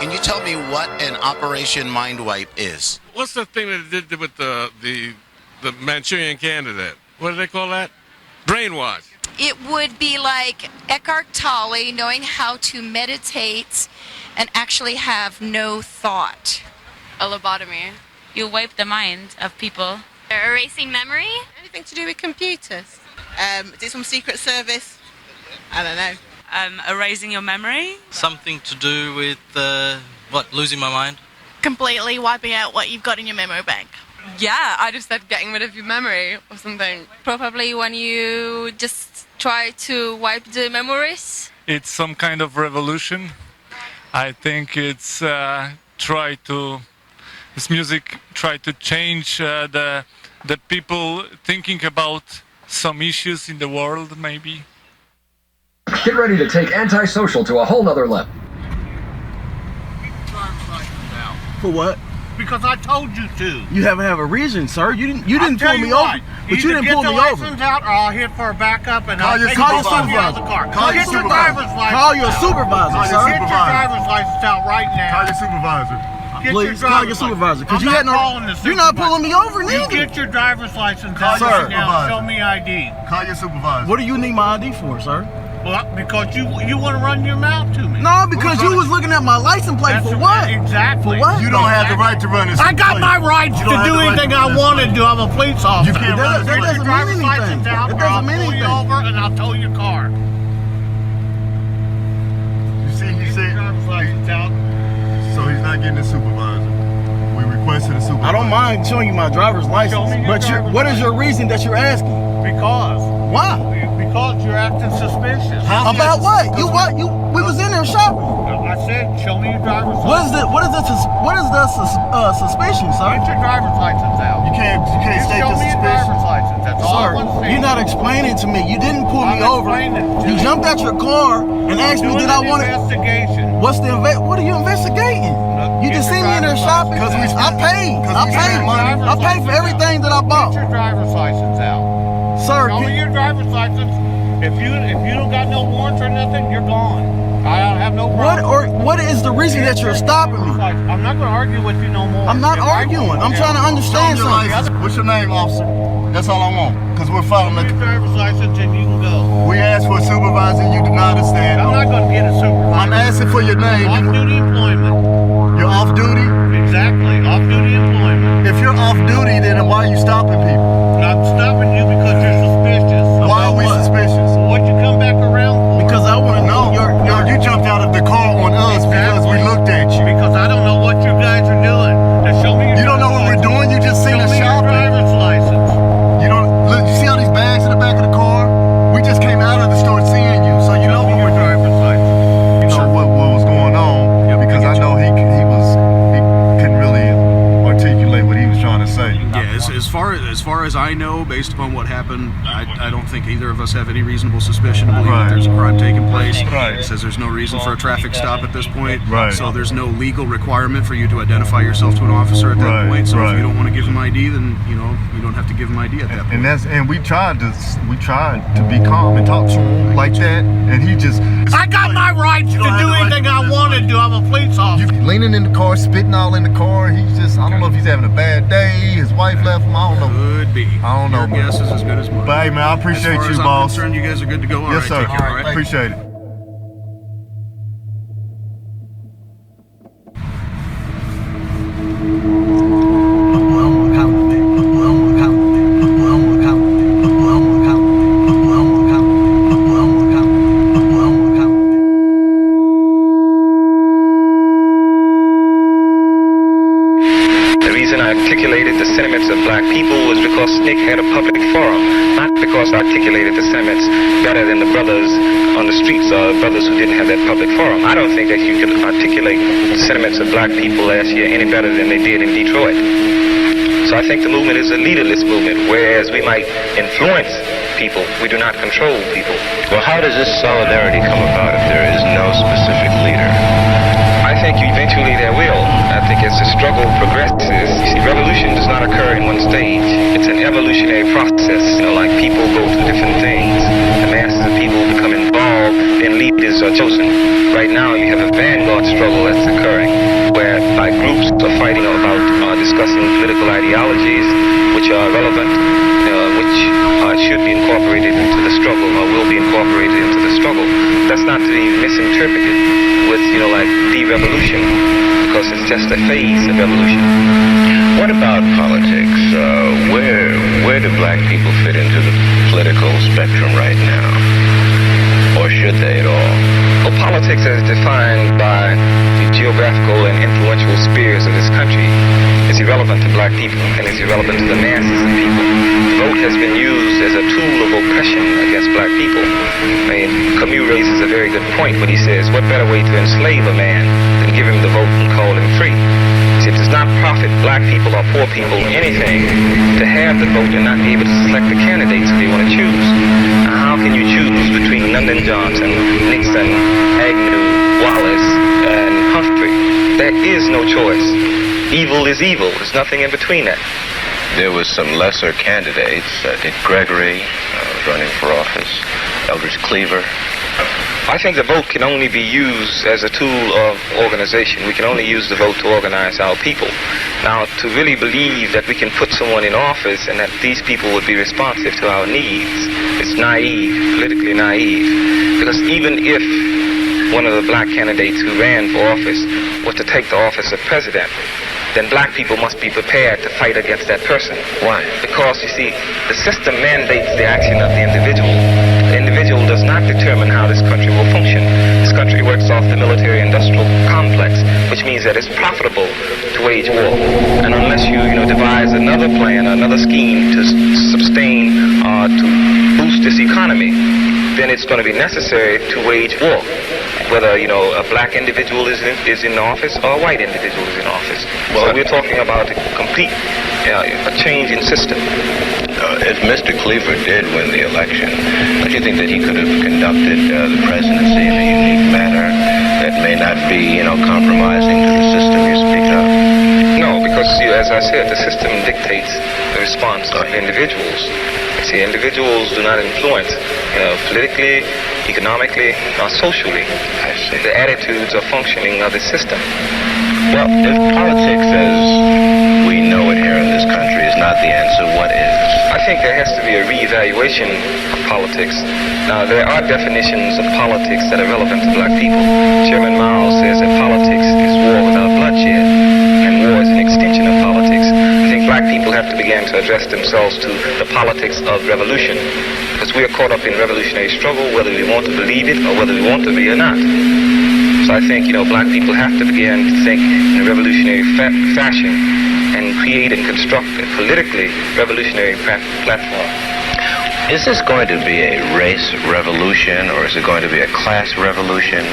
Can you tell me what an Operation Mind Wipe is? What's the thing that did with the Manchurian candidate? What do they call that? Brainwash. It would be like Eckhart Tolle knowing how to meditate and actually have no thought. A lobotomy. You wipe the mind of people. Erasing memory? Anything to do with computers. Is it some secret service? I don't know. Erasing your memory. Something to do with, losing my mind? Completely wiping out what you've got in your memory bank. Yeah, I just said getting rid of your memory or something. Probably when you just try to wipe the memories. It's some kind of revolution. I think it's this music try to change the people thinking about some issues in the world, maybe. Get ready to take antisocial to a whole nother level. For what? Because I told you to. You haven't have a reason, sir. You didn't pull me over. But you didn't pull me over. Get the license out, or I'll hit for a backup and I'll take you out of the car. Get your driver's license. Call your supervisor, sir. Get your driver's license out right now. Call your supervisor. Please call your supervisor. Because you're not pulling me over, neither. You get your driver's license out right now. Show me ID. Call your supervisor. What do you need my ID for, sir? Well, because you want to run your mouth to me. No, because you was looking at my license plate. For what? Exactly. For what? You don't have the right to run this. I got my rights to do anything I want to do. I'm a police officer. You can't run. That doesn't mean anything. It doesn't mean anything. I'll pull you over and I'll tow your car. You see, he said. Driver's license out. So he's not getting a supervisor. We requested a supervisor. I don't mind showing you my driver's license, but what is your reason that you're asking? Because. Why? Because you're acting suspicious. About what? We was in there shopping. I said, show me your driver's license. What is the suspicion, sir? Get your driver's license out. You can't state the suspicion. Show me your driver's license. That's all I want to see. You're not explaining to me. You didn't pull me over. You jumped out your car and asked me did I want to. Investigation. What are you investigating? You just seen me in there shopping. I paid for everything that I bought. Get your driver's license out. Sir, show me your driver's license. If you don't got no warrants or nothing, you're gone. I have no problem. What is the reason that you're stopping me? I'm not going to argue with you no more. I'm not arguing. I'm trying to understand something. What's your name, officer? That's all I want. Because we're following the driver's license and you can go. We asked for a supervisor. You did not understand. I'm not going to get a supervisor. I'm asking for your name. Off-duty employment. You're off duty? Exactly. Off-duty employment. If you're off duty, then why are you stopping people? I'm stopping you because you're suspicious. Why are we suspicious? What'd you come back around for? Because I want to know. You jumped out of the car on us because we looked at you. Because I don't know what you guys are doing. Now show me your You don't know what we're doing? You just seen us shopping. Show me your driver's license. You don't look. You see all these bags in the back of the car? We just came out of the store seeing you, so you know what we're doing. Driver's license. You know what was going on because I know he couldn't really articulate what he was trying to say. Yeah, as far as I know, based upon what happened, I don't think either of us have any reasonable suspicion to believe that there's a crime taking place. It says there's no reason for a traffic stop at this point. So there's no legal requirement for you to identify yourself to an officer at that point. So if you don't want to give him ID, then you don't have to give him ID at that point. And we tried to be calm and talk to him like that, and he just. I got my rights to do anything I want to do. I'm a police officer. Leaning in the car, spitting all in the car. He's just. I don't know if he's having a bad day. His wife left him. I don't know. Could be. I don't know. Your guess is as good as mine. But hey, man, I appreciate you, boss. As far as I'm concerned, you guys are good to go. All yes, right, sir. Take care, all right? Appreciate it. Articulated the sentiments of black people was because Nick had a public forum, not because I articulated the sentiments better than the brothers on the streets or brothers who didn't have that public forum. I don't think that you can articulate the sentiments of black people last year any better than they did in Detroit. So I think the movement is a leaderless movement, whereas we might influence people, we do not control people. Well, how does this solidarity come about if there is no specific leader? I think eventually there will. I think as the struggle progresses, you see, revolution does not occur in one stage. It's an evolutionary process, like people go through different things. The masses of people become involved, then leaders are chosen. Right now, you have a vanguard struggle that's occurring, where groups are fighting about discussing political ideologies which are relevant, which should be incorporated into the struggle or will be incorporated into the struggle. That's not to be misinterpreted with, like de-revolution, because it's just a phase of evolution. What about politics? Where do black people fit into the political spectrum right now? Or should they at all? Well, politics as defined by the geographical and influential spheres of this country is irrelevant to black people and is irrelevant to the masses of people. The vote has been used as a tool of oppression against black people. Camus raises a very good point when he says, what better way to enslave a man than give him the vote and call him free? It does not profit black people or poor people anything to have the vote and not be able to select the candidates they want to choose. Now, how can you choose between Lyndon Johnson, Nixon, Agnew, Wallace, and Humphrey? There is no choice. Evil is evil. There's nothing in between that. There was some lesser candidates. Dick Gregory was running for office. Eldridge Cleaver. I think the vote can only be used as a tool of organization. We can only use the vote to organize our people. Now, to really believe that we can put someone in office and that these people would be responsive to our needs, it's naive, politically naive. Because even if one of the black candidates who ran for office was to take the office of president, then black people must be prepared to fight against that person. Why? Because, you see, the system mandates the action of the individual. The individual does not determine how this country will function. This country works off the military-industrial complex, which means that it's profitable to wage war. And unless you devise another plan, another scheme to sustain or to boost this economy, then it's going to be necessary to wage war. Whether, a black individual is in office or a white individual is in office. So we're talking about a complete a change in system. If Mr. Cleaver did win the election, don't you think that he could have conducted the presidency in a unique manner that may not be, compromising to the system you speak of? No, because, as I said, the system dictates the response of individuals. See, individuals do not influence, politically, economically, or socially. I see. The attitudes or functioning of the system. Well, if politics as we know it here in this country is not the answer, what is? I think there has to be a reevaluation of politics. Now, there are definitions of politics that are relevant to black people. Chairman Mao says that politics is war without bloodshed, and war is an extension of politics. I think black people have to begin to address themselves to the politics of revolution, because we are caught up in revolutionary struggle, whether we want to believe it or whether we want to be or not. So I think, black people have to begin to think in a revolutionary fashion and create and construct a politically revolutionary platform. Is this going to be a race revolution, or is it going to be a class revolution?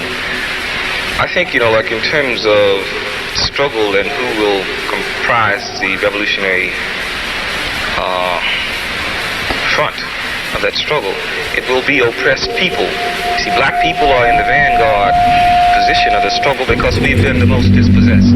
I think, like in terms of struggle and who will comprise the revolutionary front of that struggle, it will be oppressed people. You see, black people are in the vanguard position of the struggle because we've been the most dispossessed.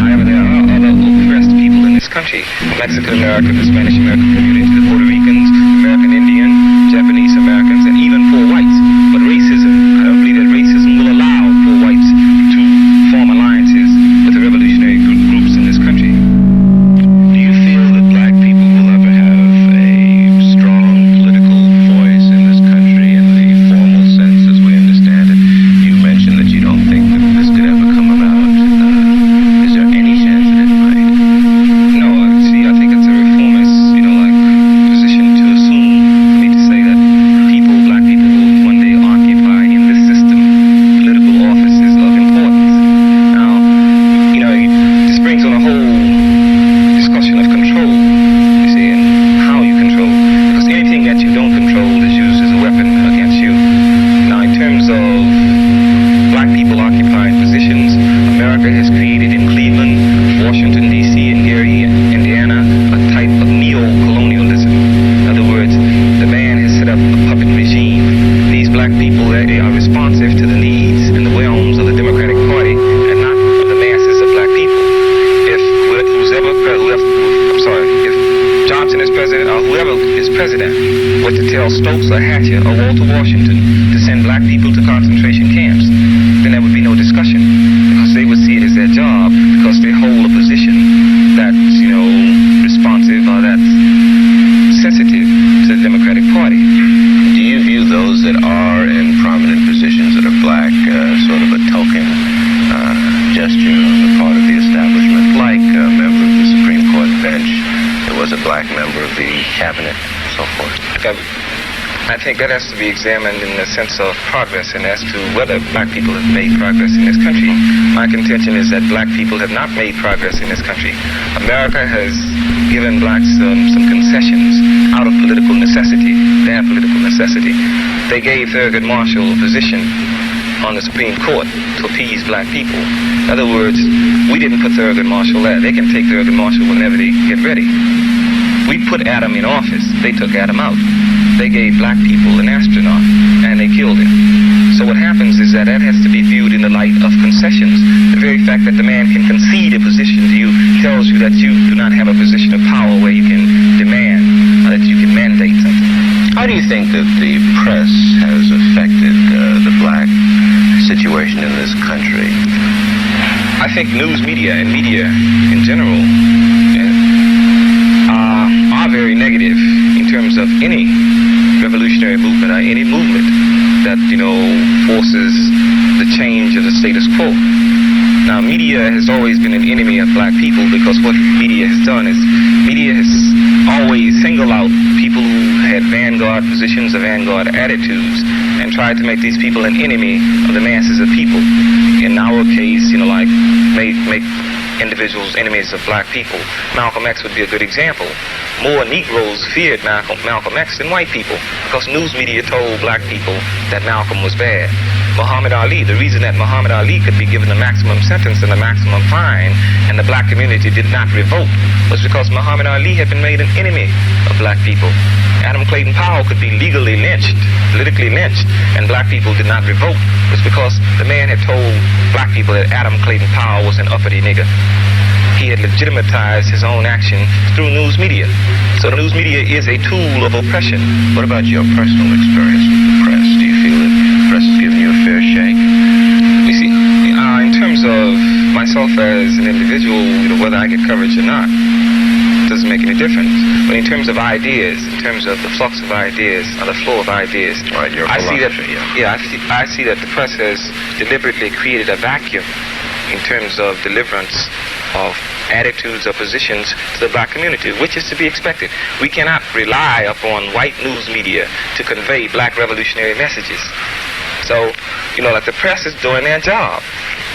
However, there are other oppressed people in this country: Mexican American, the Spanish American community, the Puerto Ricans, American Indian, Japanese Americans, and even poor whites. But racism, I don't believe that racism will allow poor whites to form alliances with the revolutionary groups in this country. Do you feel that black people will ever have a strong political voice in this country in the formal sense as we understand it? You mentioned that you don't think that this could ever come about. Is there any chance that it might? No, see, I think it's a reformist, cabinet, and so forth? I think that has to be examined in the sense of progress and as to whether black people have made progress in this country. My contention is that black people have not made progress in this country. America has given blacks some concessions out of political necessity, their political necessity. They gave Thurgood Marshall a position on the Supreme Court to appease black people. In other words, we didn't put Thurgood Marshall there. They can take Thurgood Marshall whenever they get ready. We put Adam in office. They took Adam out. They gave black people an astronaut, and they killed him. So what happens is that has to be viewed in the light of concessions. The very fact that the man can concede a position to you tells you that you do not have a position of power where you can demand, or that you can mandate something. How do you think that the press has affected the black situation in this country? I think news media and media in general are very negative in terms of any revolutionary movement or any movement that, forces the change of the status quo. Now, media has always been an enemy of black people because what media has done is media has always singled out people who had vanguard positions or vanguard attitudes and tried to make these people an enemy of the masses of people. In our case, make individuals enemies of black people. Malcolm X would be a good example. More Negroes feared Malcolm X than white people because news media told black people that Malcolm was bad. Muhammad Ali, the reason that Muhammad Ali could be given the maximum sentence and the maximum fine and the black community did not revolt was because Muhammad Ali had been made an enemy of black people. Adam Clayton Powell could be legally lynched, politically lynched, and black people did not revolt was because the man had told black people that Adam Clayton Powell was an uppity nigger. He had legitimatized his own action through news media. So news media is a tool of oppression. What about your personal experience with the press? Do you feel that the press has given you a fair shake? You see, in terms of myself as an individual, whether I get coverage or not, doesn't make any difference. But in terms of ideas, in terms of the flux of ideas, or the flow of ideas, right, I see that the press has deliberately created a vacuum in terms of deliverance of attitudes or positions to the black community, which is to be expected. We cannot rely upon white news media to convey black revolutionary messages. So, the press is doing their job.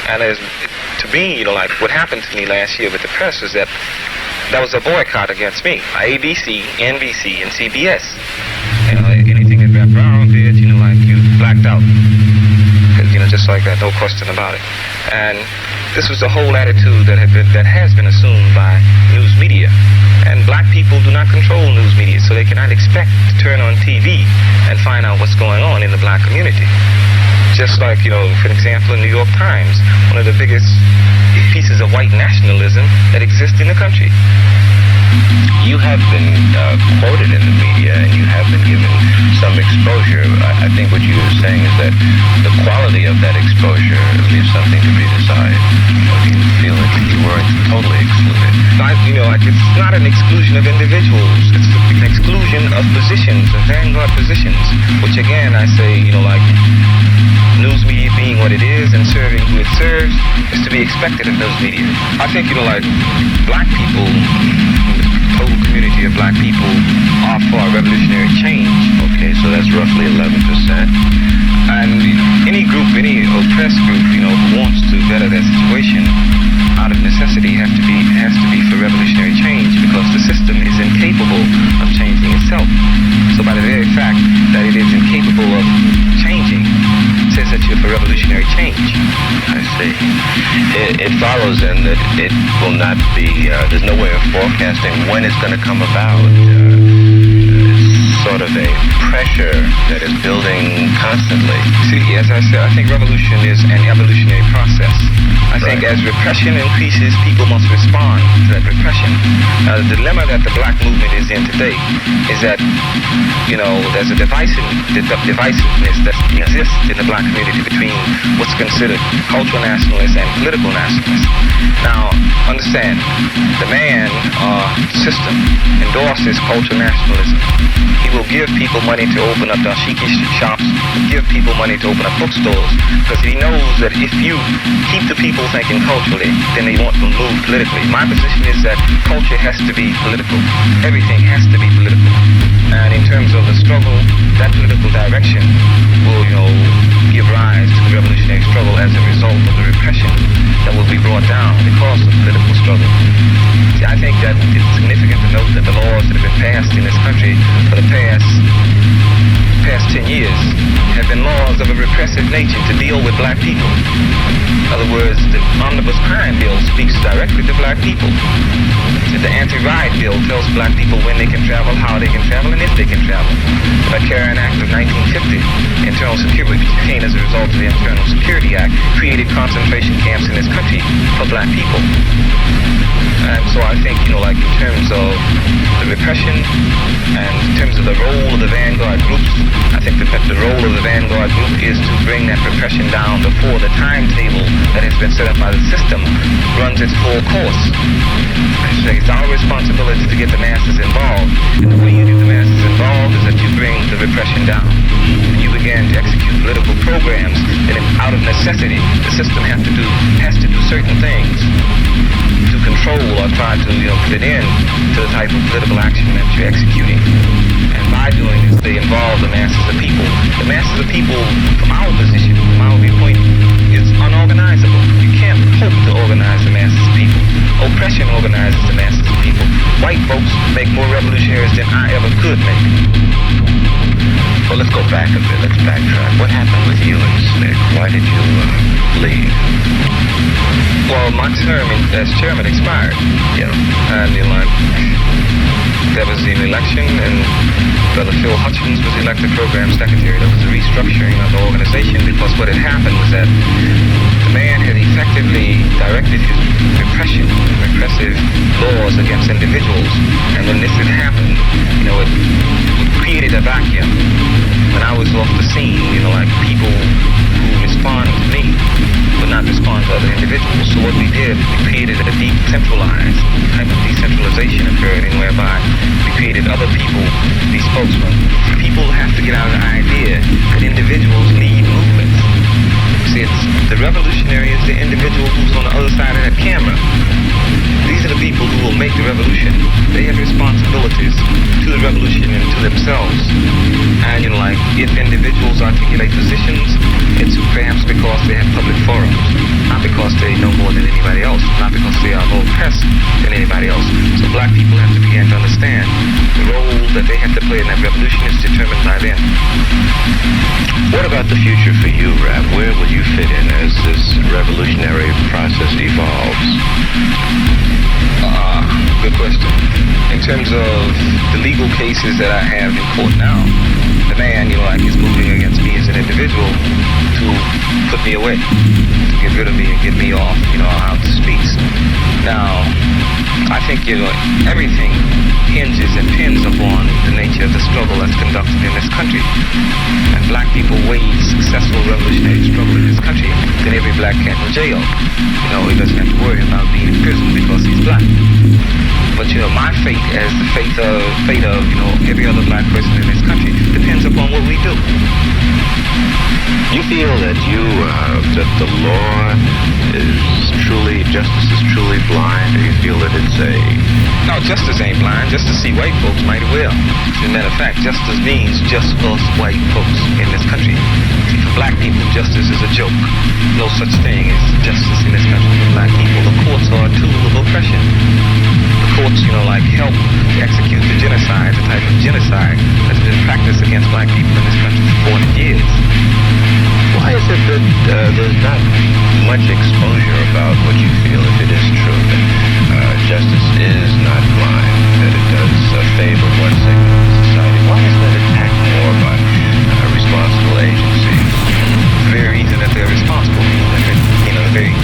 And to me, what happened to me last year with the press was that there was a boycott against me. ABC, NBC, and CBS. Anything that Rep Brown did, you blacked out. Just like that, no question about it. And this was the whole attitude that has been assumed by news media. And black people do not control news media, so they cannot expect to turn on TV and find out what's going on in the black community. Just like, for example, in New York Times, one of the biggest pieces of white nationalism that exists in the country. You have been quoted in the media and you have been given some exposure. I think what you were saying is that the quality of that exposure leaves something to be desired. Or do you feel that you weren't totally excluded? It's not an exclusion of individuals. It's an exclusion of positions, of vanguard positions, which again, I say, news media being what it is and serving who it serves is to be expected in those media. I think, black people, the total community of black people are for revolutionary change. Okay, so that's roughly 11%. And any group, any oppressed group, who wants to better their situation out of necessity has to be for revolutionary change because the system is incapable of changing itself. So by the very fact that it is incapable of changing, says that you're for revolutionary change. I see. It follows then that it will not be, there's no way of forecasting when it's going to come about. It's sort of a pressure that is building constantly. See, as I said, I think revolution is an evolutionary process. I think as repression increases, people must respond to that repression. Now, the dilemma that the black movement is in today is that, there's a divisiveness that exists in the black community between what's considered cultural nationalists and political nationalists. Now, understand, the man system endorses cultural nationalism. He will give people money to open up dashiki shops, give people money to open up bookstores, because he knows that if you keep the people thinking culturally, then they won't move politically. My position is that culture has to be political. Everything has to be political. And in terms of the struggle, that political direction will, give rise to the revolutionary struggle as a result of the repression that will be brought down because of political struggle. See, I think that it's significant to note that the laws that have been passed in this country for the past 10 years have been laws of a repressive nature to deal with black people. In other words, the Omnibus Crime Bill speaks directly to black people. The Anti-Riot Bill tells black people when they can travel, how they can travel, and if they can travel. The McCarran Act of 1950, Internal Security, which came as a result of the Internal Security Act, created concentration camps in this country for black people. And so I think, in terms of the repression and in terms of the role of the vanguard groups, I think that the role of the vanguard group is to bring that repression down before the timetable that has been set up by the system runs its full course. It's our responsibility to get the masses involved. And the way you get the masses involved is that you bring the repression down. And you begin to execute political programs, and out of necessity, the system has to do certain things to control or try to put an end to the type of political action that you're executing. And by doing this, they involve the masses of people. The masses of people, from our position, from our viewpoint, is unorganizable. You can't hope to organize the masses of people. Oppression organizes the masses of people. White folks make more revolutionaries than I ever could make. Well, let's go back a bit. Let's backtrack. What happened with you and Slick? Why did you leave? Well, my term as chairman expired. And there was an election, and Brother Phil Hutchins was elected program secretary. There was a restructuring of the organization, because what had happened was that the man had effectively directed his repressive laws against individuals. And when this had happened, it created a vacuum. When I was off the scene, people who responded to me would not respond to other individuals. So what we did, we created a decentralized type of decentralization occurred, in whereby we created other people to be spokesmen. People have to get out of the idea that individuals lead movements. See, the revolutionary is the individual who's on the other side of that camera. These are the people who will make the revolution. They have responsibilities to the revolution and to themselves. And if individuals articulate positions, it's perhaps because they have public forums, not because they know more than anybody else, not because they are more pressed than anybody else. So black people have to begin to understand the role that they have to play in that revolution is determined by them. What about the future for you, Rap? Where will you fit in as this revolutionary process evolves? Good question. In terms of the legal cases that I have in court now, the man, is moving against me as an individual to put me away, to get rid of me and get me off, out the streets. Now, I think, everything hinges and pins upon the nature of the struggle that's conducted in this country. And black people wage successful revolutionary struggle in this country, then every black cat in jail. He doesn't have to worry about being in prison because he's black. But my fate, as the fate of every other black person in this country, depends upon what we do. You feel that that the law justice is truly blind, or you feel that it's No, justice ain't blind. Justice see white folks mighty well. As a matter of fact, justice means just us white folks in this country. See, for black people, justice is a joke. No such thing as justice in this country for black people. The courts are a tool of oppression. The courts, help to execute the genocide, the type of genocide that's been practiced against black people in this country for 400 years. Why is it that there's not much exposure about what you feel, if it is true, that justice is not blind, that it does favor one segment of society? Why is that attacked more by responsible agencies? The very reason that they're responsible, the very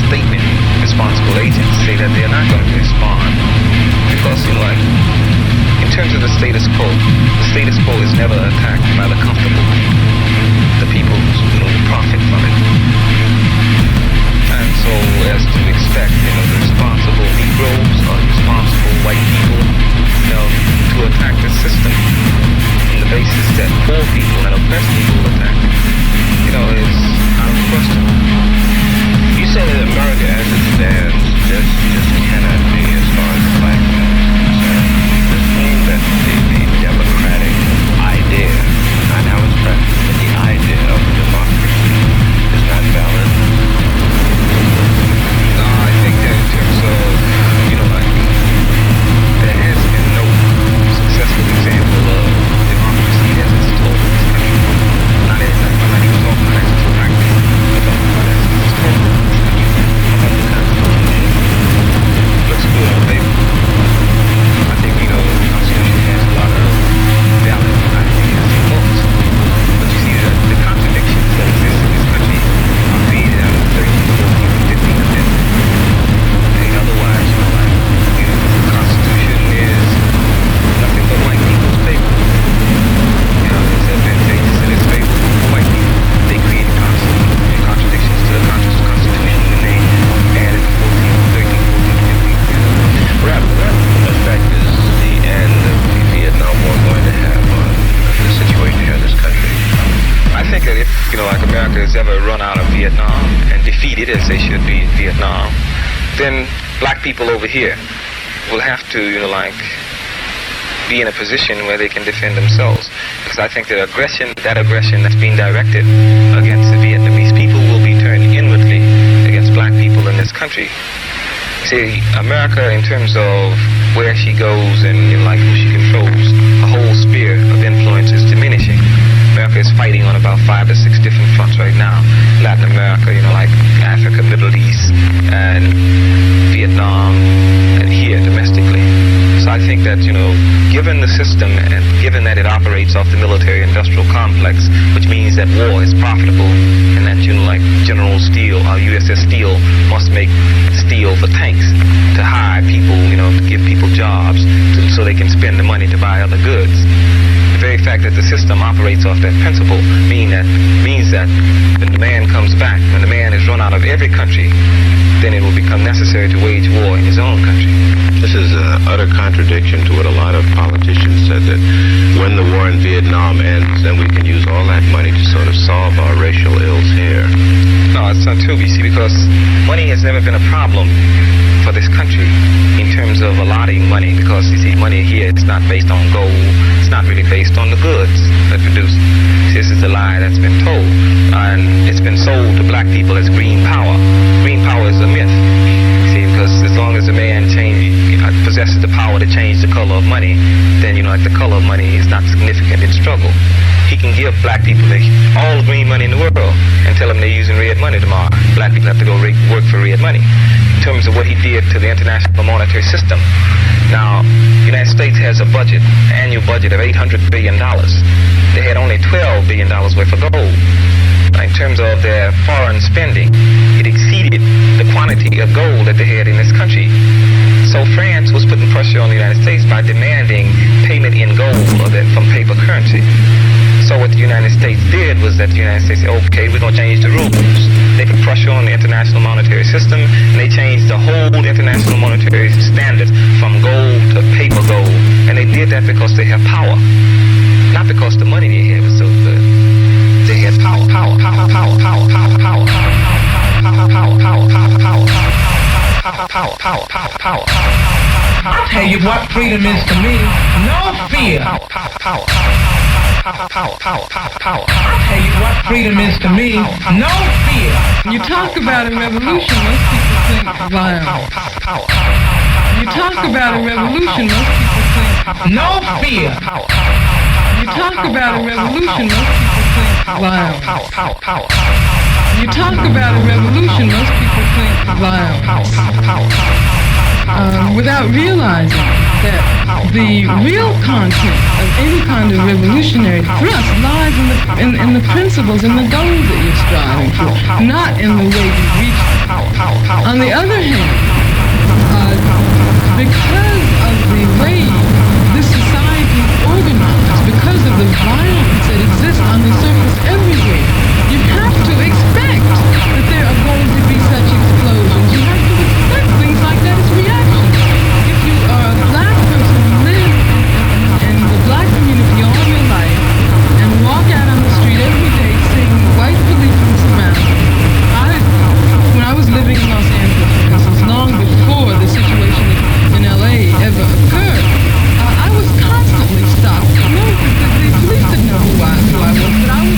statement responsible agents say that they're not going to respond. Because, in terms of the status quo is never attacked by the comfortable people, the people who profit from it. And so, as to expect, the responsible America has ever run out of Vietnam and defeated, as they should be in Vietnam, then black people over here will have to, be in a position where they can defend themselves. Because I think that aggression that's being directed against the Vietnamese people will be turned inwardly against black people in this country. See, America, in terms of where she goes and who she controls, the whole sphere of influence is diminishing. America is fighting on about 5 to 6 different fronts right now. Latin America, like Africa, Middle East, and Vietnam, and here domestically. So I think that, given the system and given that it operates off the military-industrial complex, which means that war is profitable, and that, like General Steel, USS Steel must make steel for tanks to hire people, to give people jobs so they can spend the money to buy other goods. The very fact that the system operates off that principle means that when the man comes back, when the man is run out of every country, then it will become necessary to wage war in his own country. This is an utter contradiction to what a lot of politicians said, that when the war in Vietnam ends, then we can use all that money to sort of solve our racial ills here. No, it's not true, you see, because money has never been a problem for this country in terms of allotting money, because, you see, money here, it's not based on gold, it's not really based on the goods that produce. This is the lie that's been told, and it's been sold to black people as green power. Green power is a myth, see, because as long as a man possesses the power to change the color of money, then, the color of money is not significant in struggle. He can give black people all the green money in the world and tell them they're using red money tomorrow. Black people have to go work for red money. In terms of what he did to the international monetary system. Now, the United States has a budget, an annual budget of $800 billion. They had only $12 billion worth of gold. In terms of their foreign spending, it exceeded the quantity of gold that they had in this country. So France was putting pressure on the United States by demanding payment in gold from paper currency. So what the United States did was that the United States said, okay, we're going to change the rules. They put pressure on the international monetary system, and they changed the whole international monetary standards from gold to paper gold. And they did that because they have power. Not because the money they had was so good. They had power. I'll tell you what freedom is to me. No fear. I'll tell you what freedom is to me. No fear. You talk about a revolution, most people think violence. You talk about a revolution, most people think no fear. You talk about a revolution, most people think violence. You talk about a revolution, most people think violence. Without realizing that the real content of any kind of revolutionary thrust lies in the principles and the goals that you're striving for, not in the way you reach them. On the other hand, because of the way this society is organized, because of the violence that exists on the surface everywhere, you have to expect that there are going to be such explosions. You have to expect things like that as reaction. If you are a black person who lives in the black community all your life and walk out on the street every day seeing white policemen surround you, when I was living in Los Angeles, this was long before the situation in LA ever occurred, I was constantly stopped. No, the police didn't know who I was, but I was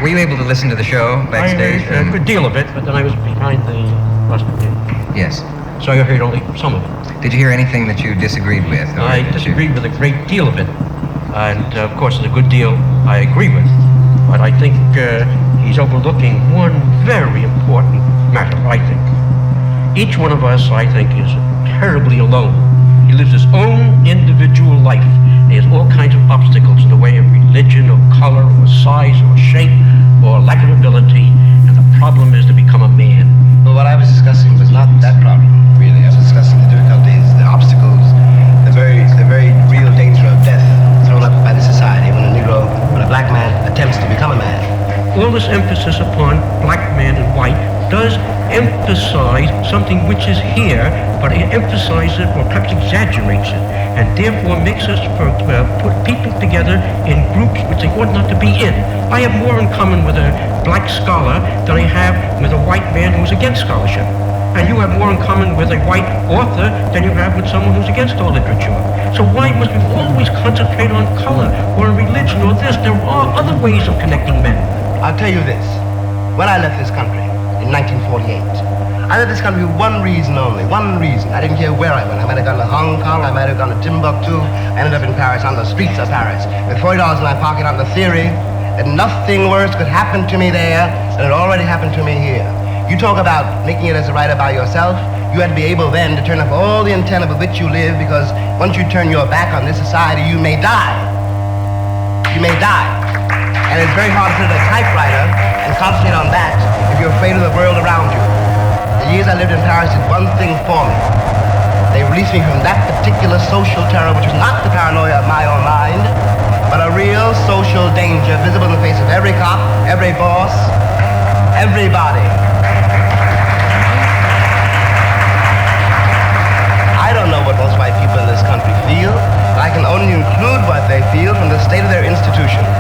Were you able to listen to the show backstage? I heard a good deal of it, but then I was behind the rostrum. Yes. So I heard only some of it. Did you hear anything that you disagreed with? I disagreed with a great deal of it. And, of course, a good deal I agree with. But I think he's overlooking one very important matter, I think. Each one of us, I think, is terribly alone. He lives his own individual life. He has all kinds of obstacles in the way of religion or color or size or shape or lack of ability, and the problem is to become a man. Well, what I was discussing was not that problem, really. I was discussing the difficulties, the obstacles, the very real danger of death thrown up by the society when a black man attempts to become a man. All this emphasis upon black man and white does emphasize something which is here, but it emphasizes it or perhaps exaggerates it, and therefore makes us put people together in groups which they ought not to be in. I have more in common with a black scholar than I have with a white man who's against scholarship. And you have more in common with a white author than you have with someone who's against all literature. So why must we always concentrate on color or religion or this? There are other ways of connecting men. I'll tell you this. When I left this country in 1948, I left this country for one reason only, one reason. I didn't care where I went. I might have gone to Hong Kong, I might have gone to Timbuktu. I ended up in Paris, on the streets of Paris, with $40 in my pocket on the theory that nothing worse could happen to me there than it already happened to me here. You talk about making it as a writer by yourself. You had to be able then to turn off all the antenna with which you live, because once you turn your back on this society, you may die. You may die. And it's very hard to sit at a typewriter and concentrate on that if you're afraid of the world around you. The years I lived in Paris did one thing for me. They released me from that particular social terror, which was not the paranoia of my own mind, but a real social danger visible in the face of every cop, every boss, everybody. I don't know what most white people in this country feel, but I can only include what they feel from the state of their institutions.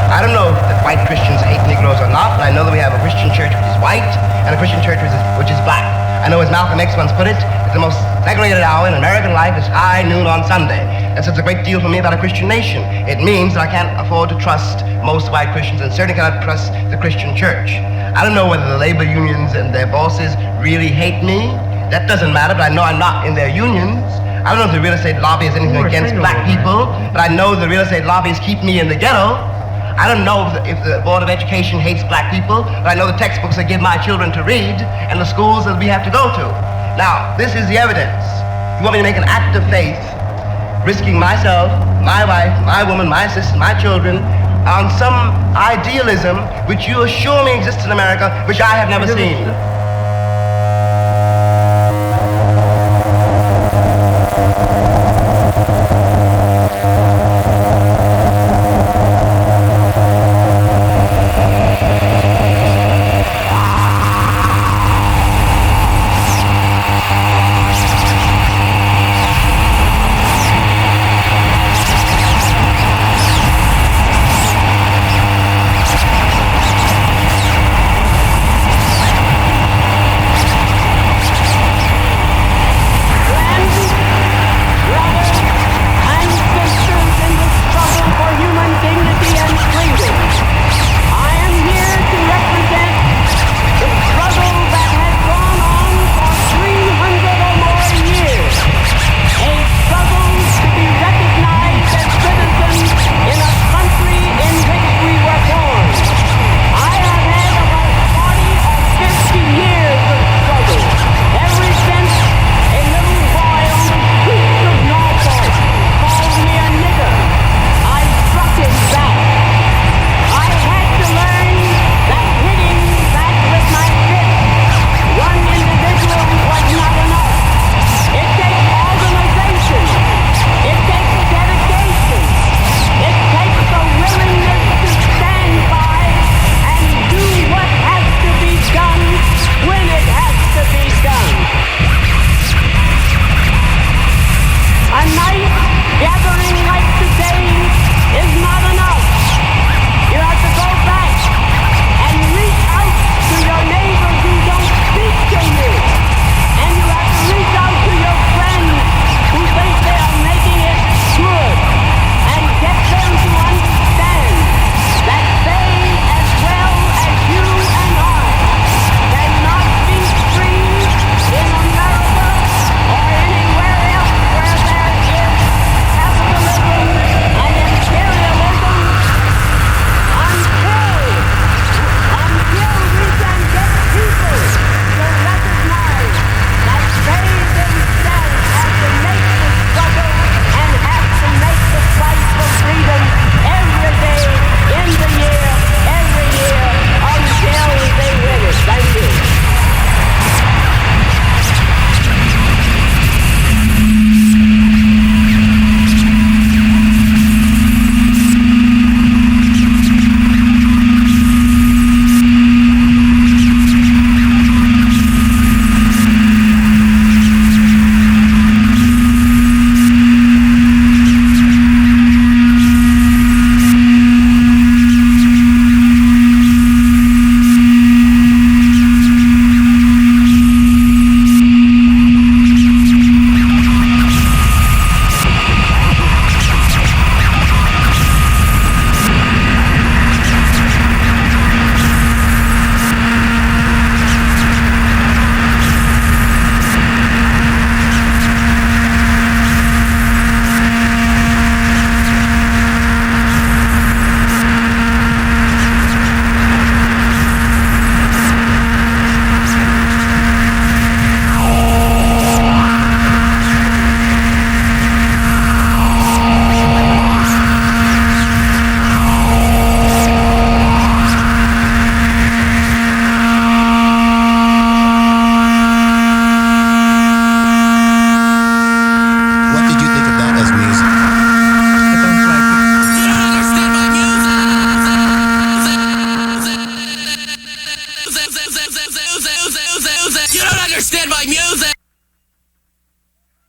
I don't know that white Christians hate Negroes or not, but I know that we have a Christian church which is white and a Christian church which is black. I know, as Malcolm X once put it, that the most segregated hour in American life is high noon on Sunday. That says a great deal for me about a Christian nation. It means that I can't afford to trust most white Christians and certainly cannot trust the Christian church. I don't know whether the labor unions and their bosses really hate me. That doesn't matter, but I know I'm not in their unions. I don't know if the real estate lobby is anything against black people, but I know the real estate lobbies keep me in the ghetto. I don't know if the Board of Education hates black people, but I know the textbooks they give my children to read and the schools that we have to go to. Now, this is the evidence. You want me to make an act of faith, risking myself, my wife, my woman, my sister, my children, on some idealism which you assure me exists in America, which I have never seen.